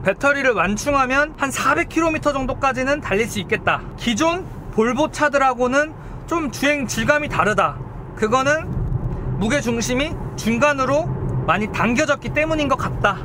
배터리를 완충하면 한 400km 정도까지는 달릴 수 있겠다. 기존 볼보 차들하고는 좀 주행 질감이 다르다. 그거는 무게중심이 중간으로 많이 당겨졌기 때문인 것 같다.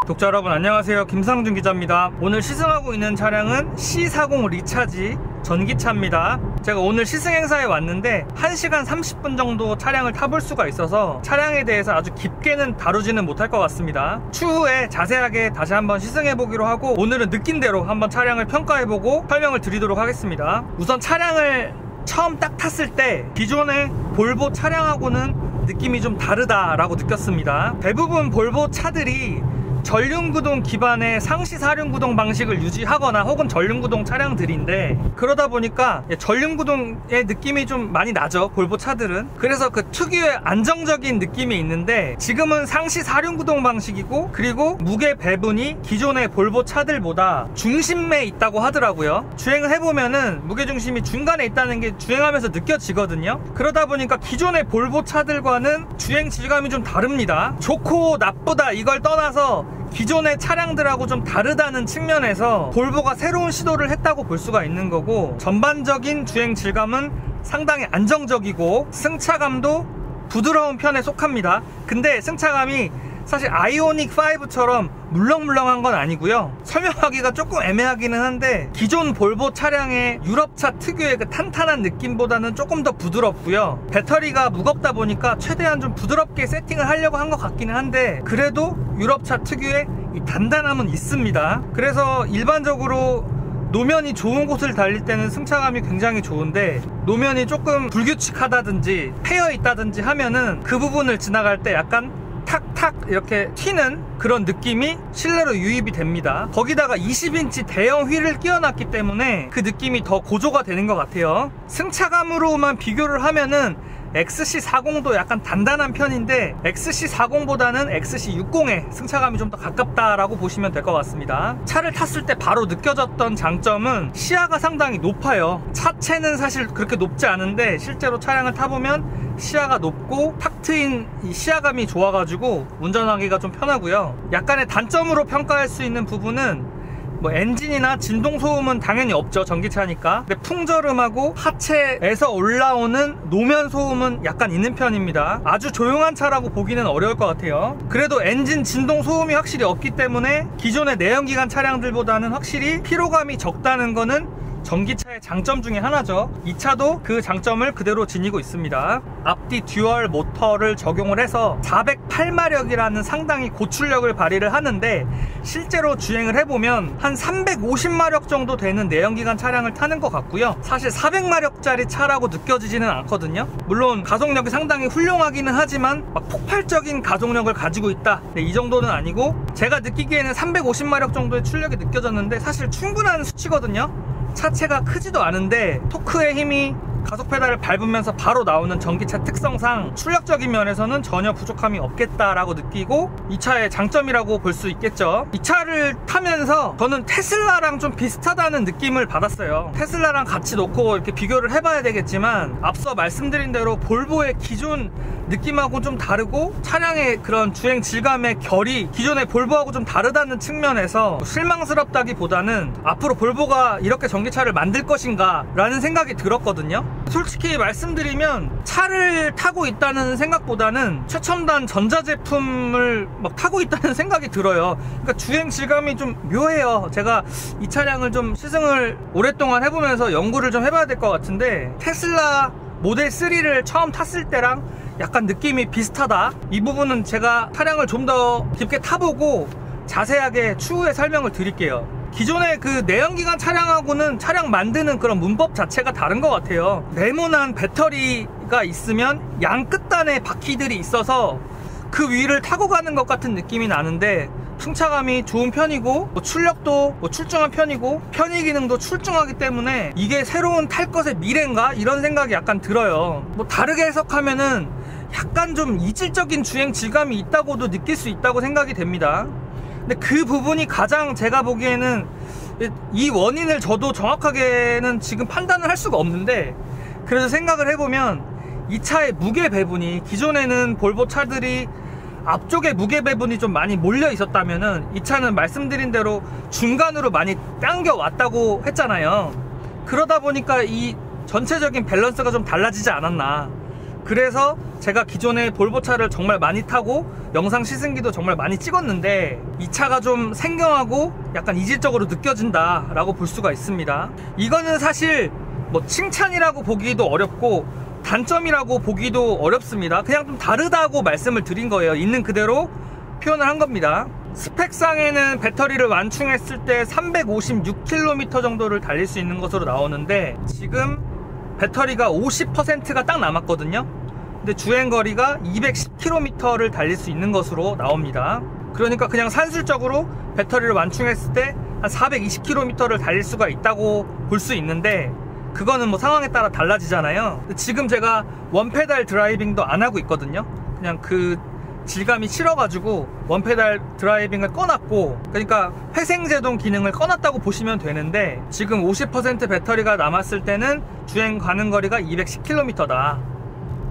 독자 여러분 안녕하세요, 김상준 기자입니다. 오늘 시승하고 있는 차량은 C40 리차지 전기차입니다. 제가 오늘 시승 행사에 왔는데 1시간 30분 정도 차량을 타볼 수가 있어서 차량에 대해서 아주 깊게는 다루지는 못할 것 같습니다. 추후에 자세하게 다시 한번 시승해 보기로 하고, 오늘은 느낀 대로 한번 차량을 평가해보고 설명을 드리도록 하겠습니다. 우선 차량을 처음 딱 탔을 때 기존의 볼보 차량하고는 느낌이 좀 다르다라고 느꼈습니다. 대부분 볼보 차들이 전륜구동 기반의 상시 사륜구동 방식을 유지하거나 혹은 전륜구동 차량들인데, 그러다 보니까 전륜구동의 느낌이 좀 많이 나죠, 볼보 차들은. 그래서 그 특유의 안정적인 느낌이 있는데, 지금은 상시 사륜구동 방식이고, 그리고 무게 배분이 기존의 볼보 차들보다 중심에 있다고 하더라고요. 주행을 해보면은 무게중심이 중간에 있다는 게 주행하면서 느껴지거든요. 그러다 보니까 기존의 볼보 차들과는 주행 질감이 좀 다릅니다. 좋고 나쁘다 이걸 떠나서 기존의 차량들하고 좀 다르다는 측면에서 볼보가 새로운 시도를 했다고 볼 수가 있는 거고, 전반적인 주행 질감은 상당히 안정적이고 승차감도 부드러운 편에 속합니다. 근데 승차감이 사실 아이오닉 5처럼 물렁물렁한 건 아니고요. 설명하기가 조금 애매하기는 한데, 기존 볼보 차량의 유럽차 특유의 그 탄탄한 느낌보다는 조금 더 부드럽고요. 배터리가 무겁다 보니까 최대한 좀 부드럽게 세팅을 하려고 한 것 같기는 한데, 그래도 유럽차 특유의 이 단단함은 있습니다. 그래서 일반적으로 노면이 좋은 곳을 달릴 때는 승차감이 굉장히 좋은데, 노면이 조금 불규칙하다든지 패여 있다든지 하면은 그 부분을 지나갈 때 약간 탁탁 이렇게 튀는 그런 느낌이 실내로 유입이 됩니다. 거기다가 20인치 대형 휠을 끼워놨기 때문에 그 느낌이 더 고조가 되는 것 같아요. 승차감으로만 비교를 하면은 XC40도 약간 단단한 편인데, XC40보다는 XC60의 승차감이 좀 더 가깝다라고 보시면 될 것 같습니다. 차를 탔을 때 바로 느껴졌던 장점은 시야가 상당히 높아요. 차체는 사실 그렇게 높지 않은데 실제로 차량을 타보면 시야가 높고 탁 트인 이 시야감이 좋아가지고 운전하기가 좀 편하고요. 약간의 단점으로 평가할 수 있는 부분은 뭐 엔진이나 진동 소음은 당연히 없죠, 전기차니까. 근데 풍절음하고 하체에서 올라오는 노면 소음은 약간 있는 편입니다. 아주 조용한 차라고 보기는 어려울 것 같아요. 그래도 엔진 진동 소음이 확실히 없기 때문에 기존의 내연기관 차량들보다는 확실히 피로감이 적다는 거는 전기차의 장점 중에 하나죠. 이 차도 그 장점을 그대로 지니고 있습니다. 앞뒤 듀얼 모터를 적용을 해서 408마력이라는 상당히 고출력을 발휘를 하는데, 실제로 주행을 해보면 한 350마력 정도 되는 내연기관 차량을 타는 것 같고요. 사실 400마력짜리 차라고 느껴지지는 않거든요. 물론 가속력이 상당히 훌륭하기는 하지만 막 폭발적인 가속력을 가지고 있다, 네, 이 정도는 아니고, 제가 느끼기에는 350마력 정도의 출력이 느껴졌는데 사실 충분한 수치거든요. 차체가 크지도 않은데 토크의 힘이 가속 페달을 밟으면서 바로 나오는 전기차 특성상 출력적인 면에서는 전혀 부족함이 없겠다라고 느끼고, 이 차의 장점이라고 볼 수 있겠죠. 이 차를 타면서 저는 테슬라랑 좀 비슷하다는 느낌을 받았어요. 테슬라랑 같이 놓고 이렇게 비교를 해봐야 되겠지만, 앞서 말씀드린 대로 볼보의 기존 느낌하고 좀 다르고 차량의 그런 주행 질감의 결이 기존의 볼보하고 좀 다르다는 측면에서 실망스럽다기보다는 앞으로 볼보가 이렇게 전기차를 만들 것인가 라는 생각이 들었거든요. 솔직히 말씀드리면 차를 타고 있다는 생각보다는 최첨단 전자제품을 막 타고 있다는 생각이 들어요. 그러니까 주행 질감이 좀 묘해요. 제가 이 차량을 좀 시승을 오랫동안 해보면서 연구를 좀 해봐야 될 것 같은데, 테슬라 모델 3를 처음 탔을 때랑 약간 느낌이 비슷하다. 이 부분은 제가 차량을 좀 더 깊게 타보고 자세하게 추후에 설명을 드릴게요. 기존의 그 내연기관 차량하고는 차량 만드는 그런 문법 자체가 다른 것 같아요. 네모난 배터리가 있으면 양 끝단에 바퀴들이 있어서 그 위를 타고 가는 것 같은 느낌이 나는데, 승차감이 좋은 편이고 출력도 출중한 편이고 편의 기능도 출중하기 때문에 이게 새로운 탈 것의 미래인가 이런 생각이 약간 들어요. 다르게 해석하면은 약간 좀 이질적인 주행 질감이 있다고도 느낄 수 있다고 생각이 됩니다. 근데 그 부분이 가장 제가 보기에는, 이 원인을 저도 정확하게는 지금 판단을 할 수가 없는데, 그래서 생각을 해보면 이 차의 무게 배분이 기존에는 볼보 차들이 앞쪽에 무게 배분이 좀 많이 몰려 있었다면은 이 차는 말씀드린 대로 중간으로 많이 당겨 왔다고 했잖아요. 그러다 보니까 이 전체적인 밸런스가 좀 달라지지 않았나. 그래서 제가 기존에 볼보차를 정말 많이 타고 영상 시승기도 정말 많이 찍었는데 이 차가 좀 생경하고 약간 이질적으로 느껴진다 라고 볼 수가 있습니다. 이거는 사실 뭐 칭찬이라고 보기도 어렵고 단점이라고 보기도 어렵습니다. 그냥 좀 다르다고 말씀을 드린 거예요. 있는 그대로 표현을 한 겁니다. 스펙상에는 배터리를 완충했을 때 356km 정도를 달릴 수 있는 것으로 나오는데 지금 배터리가 50%가 딱 남았거든요. 근데 주행거리가 210km를 달릴 수 있는 것으로 나옵니다. 그러니까 그냥 산술적으로 배터리를 완충했을 때 한 420km를 달릴 수가 있다고 볼 수 있는데 그거는 뭐 상황에 따라 달라지잖아요. 지금 제가 원페달 드라이빙도 안 하고 있거든요. 그냥 그 질감이 싫어가지고 원페달 드라이빙을 꺼놨고, 그러니까 회생제동 기능을 꺼놨다고 보시면 되는데 지금 50% 배터리가 남았을 때는 주행 가는 거리가 210km다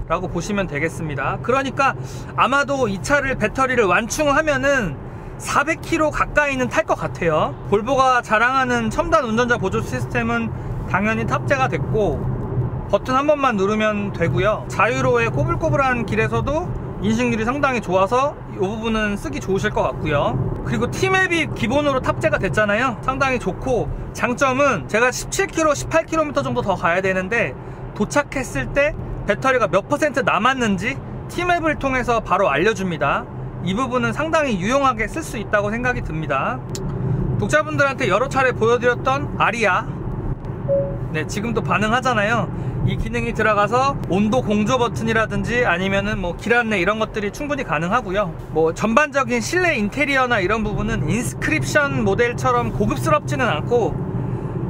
라고 보시면 되겠습니다. 그러니까 아마도 이 차를 배터리를 완충하면은 400km 가까이는 탈 것 같아요. 볼보가 자랑하는 첨단 운전자 보조 시스템은 당연히 탑재가 됐고 버튼 한 번만 누르면 되고요. 자유로의 꼬불꼬불한 길에서도 인식률이 상당히 좋아서 이 부분은 쓰기 좋으실 것 같고요. 그리고 T맵이 기본으로 탑재가 됐잖아요. 상당히 좋고, 장점은 제가 17km, 18km 정도 더 가야 되는데 도착했을 때 배터리가 몇 퍼센트 남았는지 T맵을 통해서 바로 알려줍니다. 이 부분은 상당히 유용하게 쓸 수 있다고 생각이 듭니다. 독자분들한테 여러 차례 보여드렸던 아리아, 네, 지금도 반응하잖아요. 이 기능이 들어가서 온도 공조 버튼이라든지 아니면은 뭐 길 안내 이런 것들이 충분히 가능하고요. 뭐 전반적인 실내 인테리어나 이런 부분은 인스크립션 모델처럼 고급스럽지는 않고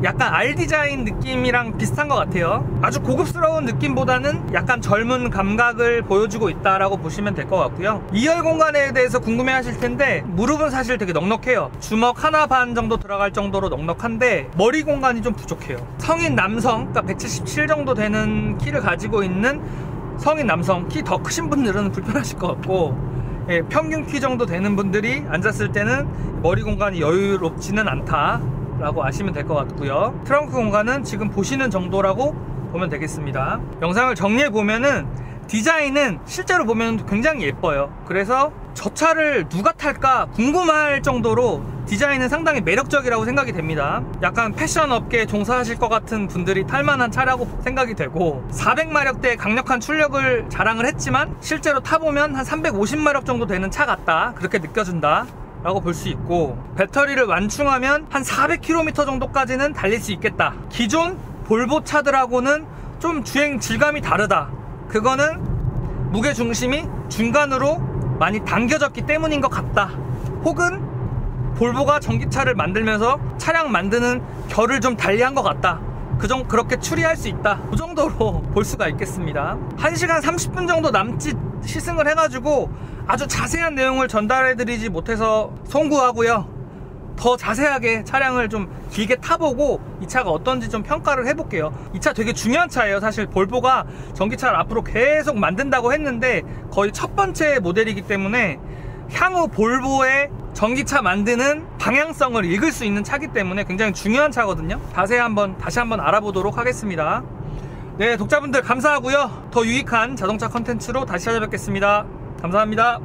약간 R 디자인 느낌이랑 비슷한 것 같아요. 아주 고급스러운 느낌보다는 약간 젊은 감각을 보여주고 있다라고 보시면 될 것 같고요. 2열 공간에 대해서 궁금해 하실 텐데 무릎은 사실 되게 넉넉해요. 주먹 하나 반 정도 들어갈 정도로 넉넉한데 머리 공간이 좀 부족해요. 성인 남성, 그러니까 177 정도 되는 키를 가지고 있는 성인 남성, 키 더 크신 분들은 불편하실 것 같고, 예, 평균 키 정도 되는 분들이 앉았을 때는 머리 공간이 여유롭지는 않다 라고 아시면 될 것 같고요. 트렁크 공간은 지금 보시는 정도라고 보면 되겠습니다. 영상을 정리해 보면은 디자인은 실제로 보면 굉장히 예뻐요. 그래서 저 차를 누가 탈까 궁금할 정도로 디자인은 상당히 매력적이라고 생각이 됩니다. 약간 패션 업계에 종사하실 것 같은 분들이 탈만한 차라고 생각이 되고, 400마력대의 강력한 출력을 자랑을 했지만 실제로 타보면 한 350마력 정도 되는 차 같다, 그렇게 느껴진다 라고 볼 수 있고, 배터리를 완충하면 한 400km 정도까지는 달릴 수 있겠다. 기존 볼보 차들하고는 좀 주행 질감이 다르다. 그거는 무게중심이 중간으로 많이 당겨졌기 때문인 것 같다. 혹은 볼보가 전기차를 만들면서 차량 만드는 결을 좀 달리한 것 같다. 그렇게 추리할 수 있다. 그 정도로 볼 수가 있겠습니다. 1시간 30분 정도 남짓 시승을 해가지고 아주 자세한 내용을 전달해드리지 못해서 송구하고요. 더 자세하게 차량을 좀 길게 타보고 이 차가 어떤지 좀 평가를 해볼게요. 이 차 되게 중요한 차예요. 사실 볼보가 전기차를 앞으로 계속 만든다고 했는데 거의 첫 번째 모델이기 때문에 향후 볼보의 전기차 만드는 방향성을 읽을 수 있는 차기 때문에 굉장히 중요한 차거든요. 다시 한번 알아보도록 하겠습니다. 네, 독자분들 감사하고요. 더 유익한 자동차 컨텐츠로 다시 찾아뵙겠습니다. 감사합니다.